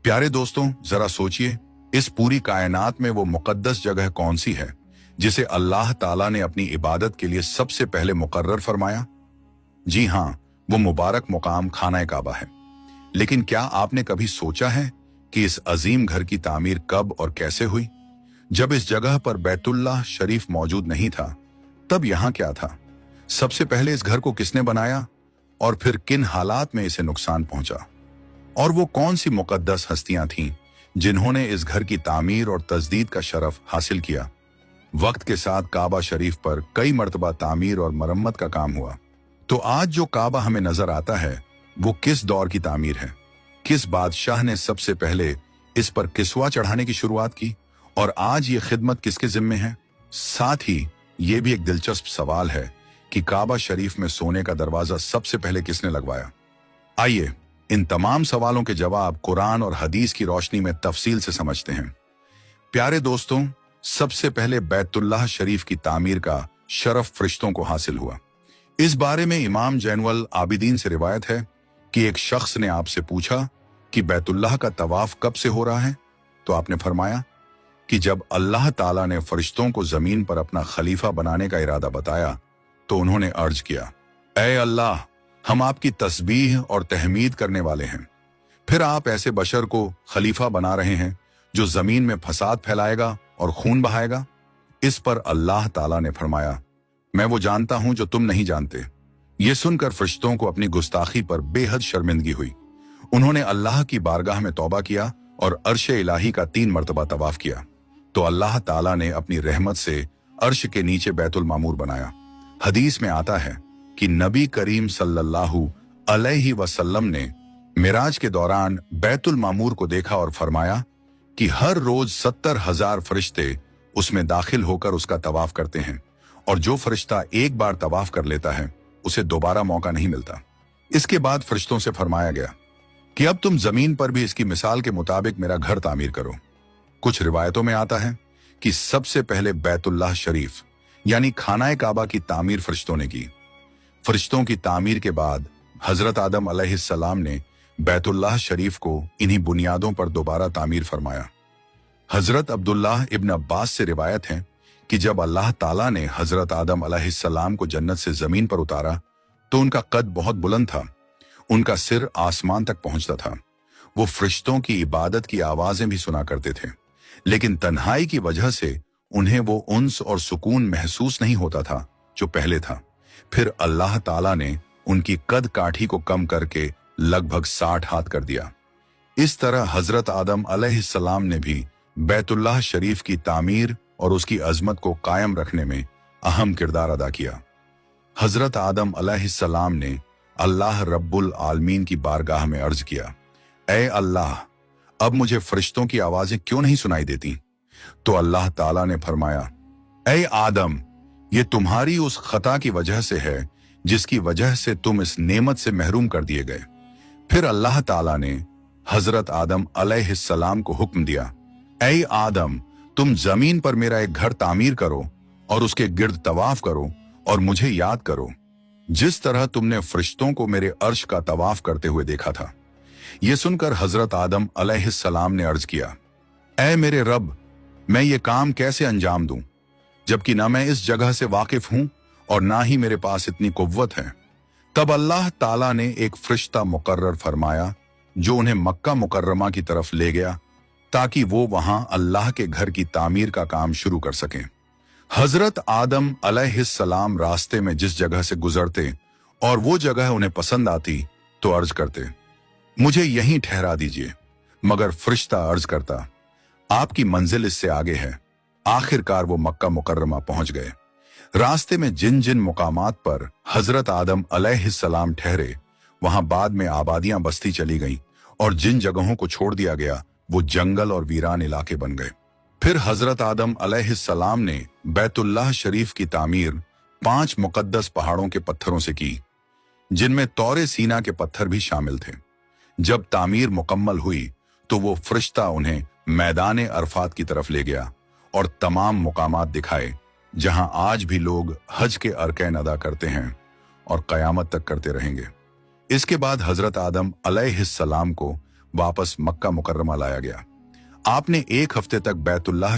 प्यारे दोस्तों, जरा सोचिए, इस पूरी कायनात में वो मुकद्दस जगह कौन सी है जिसे अल्लाह ताला ने अपनी इबादत के लिए सबसे पहले मुकर्रर फरमाया? जी हाँ, वो मुबारक मुकाम खाना काबा है। लेकिन क्या आपने कभी सोचा है कि इस अजीम घर की तामीर कब और कैसे हुई? जब इस जगह पर बैतुल्लाह शरीफ मौजूद नहीं था, तब यहाँ क्या था? सबसे पहले इस घर को किसने बनाया और फिर किन हालात में इसे नुकसान पहुंचा? और वो कौन सी मुकद्दस हस्तियां थीं जिन्होंने इस घर की तामीर और तजदीद का शरफ हासिल किया? वक्त के साथ काबा शरीफ पर कई मर्तबा तामीर और मरम्मत का काम हुआ। तो आज जो काबा हमें नजर आता है, वो किस दौर की तामीर है? किस बादशाह ने सबसे पहले इस पर किस्वा चढ़ाने की शुरुआत की और आज ये खिदमत किसके जिम्मे है? साथ ही ये भी एक दिलचस्प सवाल है कि काबा शरीफ में सोने का दरवाजा सबसे पहले किसने लगवाया? आइए इन तमाम सवालों के जवाब कुरान और हदीस की रोशनी में तफसील से समझते हैं। प्यारे दोस्तों, सबसे पहले बैतुल्लाह शरीफ की तामीर का शरफ फरिश्तों को हासिल हुआ। इस बारे में इमाम जैनुल आबिदीन से रिवायत है कि एक शख्स ने आपसे पूछा कि बैतुल्लाह का तवाफ कब से हो रहा है? तो आपने फरमाया कि जब अल्लाह ताला ने फरिश्तों को जमीन पर अपना खलीफा बनाने का इरादा बताया तो उन्होंने अर्ज किया, ऐ अल्लाह, हम आपकी तस्बीह और तहमीद करने वाले हैं। फिर आप ऐसे बशर को खलीफा बना रहे हैं जो जमीन में फसाद फैलाएगा और खून बहाएगा। इस पर अल्लाह ताला ने फरमाया, मैं वो जानता हूं जो तुम नहीं जानते। ये सुनकर फरिश्तों को अपनी गुस्ताखी पर बेहद शर्मिंदगी हुई। उन्होंने अल्लाह की बारगाह में तौबा किया और अर्श इलाही का 3 मरतबा तवाफ किया। तो अल्लाह ताला ने अपनी रहमत से अर्श के नीचे बैतुल मामूर बनाया। हदीस में आता है कि नबी करीम सल्लल्लाहु अलैहि वसल्लम ने मिराज के दौरान बैतुल मामूर को देखा और फरमाया कि हर रोज 70,000 फरिश्ते उसमें दाखिल होकर उसका तवाफ करते हैं और जो फरिश्ता एक बार तवाफ कर लेता है उसे दोबारा मौका नहीं मिलता। इसके बाद फरिश्तों से फरमाया गया कि अब तुम जमीन पर भी इसकी मिसाल के मुताबिक मेरा घर तामीर करो। कुछ रिवायतों में आता है कि सबसे पहले बैतुल्लाह शरीफ यानी खाना काबा की तामीर फरिश्तों ने की। फरिश्तों की तामीर के बाद हजरत आदम अलैहिस्सलाम ने बैतुल्लाह शरीफ को इन्हीं बुनियादों पर दोबारा तामीर फरमाया। हजरत अब्दुल्लाह इब्न अब्बास से रिवायत है कि जब अल्लाह ताला ने हजरत आदम अलैहिस्सलाम को जन्नत से जमीन पर उतारा तो उनका कद बहुत बुलंद था। उनका सिर आसमान तक पहुंचता था। वो फरिश्तों की इबादत की आवाजें भी सुना करते थे, लेकिन तन्हाई की वजह से उन्हें वो उन्स और सुकून महसूस नहीं होता था जो पहले था। फिर अल्लाह ताला ने उनकी कद काठी को कम करके लगभग 60 हाथ कर दिया। इस तरह हजरत आदम अलैहिस्सलाम ने भी बैतुल्लाह शरीफ की तामीर और उसकी अजमत को कायम रखने में अहम किरदार अदा किया। हजरत आदम अलैहिस्सलाम ने अल्लाह रब्बुल आलमीन की बारगाह में अर्ज किया, ऐ अल्लाह, अब मुझे फरिश्तों की आवाजें क्यों नहीं सुनाई देती? तो अल्लाह ताला ने फरमाया, ऐ आदम, ये तुम्हारी उस खता की वजह से है जिसकी वजह से तुम इस नेमत से महरूम कर दिए गए। फिर अल्लाह ताला ने हजरत आदम अलैहिस्सलाम को हुक्म दिया, ऐ आदम, तुम जमीन पर मेरा एक घर तामीर करो और उसके गिर्द तवाफ करो और मुझे याद करो जिस तरह तुमने फरिश्तों को मेरे अर्श का तवाफ करते हुए देखा था। यह सुनकर हजरत आदम अलैहिस्सलाम ने अर्ज किया, ऐ मेरे रब, मैं ये काम कैसे अंजाम दूं जबकि ना मैं इस जगह से वाकिफ हूं और ना ही मेरे पास इतनी कुव्वत है। तब अल्लाह ताला ने एक फरिश्ता मुकर्रर फरमाया जो उन्हें मक्का मुकर्रमा की तरफ ले गया ताकि वो वहां अल्लाह के घर की तामीर का काम शुरू कर सकें। हजरत आदम अलैहिस्सलाम रास्ते में जिस जगह से गुजरते और वो जगह उन्हें पसंद आती तो अर्ज करते, मुझे यहीं ठहरा दीजिए, मगर फरिश्ता अर्ज करता, आपकी मंजिल इससे आगे है। आखिरकार वो मक्का मुकर्रमा पहुंच गए। रास्ते में जिन जिन मुकामात पर हजरत आदम अलैहिस्सलाम ठहरे वहां बाद में आबादियां बसती चली गईं और जिन जगहों को छोड़ दिया गया वो जंगल और वीरान इलाके बन गए। फिर हजरत आदम अलैहिस्सलाम ने बैतुल्लाह शरीफ की तामीर 5 मुकद्दस पहाड़ों के पत्थरों से की, जिनमें तौरे सीना के पत्थर भी शामिल थे। जब तामीर मुकम्मल हुई तो वो फरिश्ता उन्हें मैदान अरफात की तरफ ले गया और तमाम मुकामात दिखाए जहां आज भी लोग हज के अरकान अदा करते हैं और कयामत तक करते रहेंगे। इसके बाद हजरत आदम अलैहिस्सलाम को वापस मक्का मुकर्रमा लाया गया। आपने एक हफ्ते तक बैतुल्लाह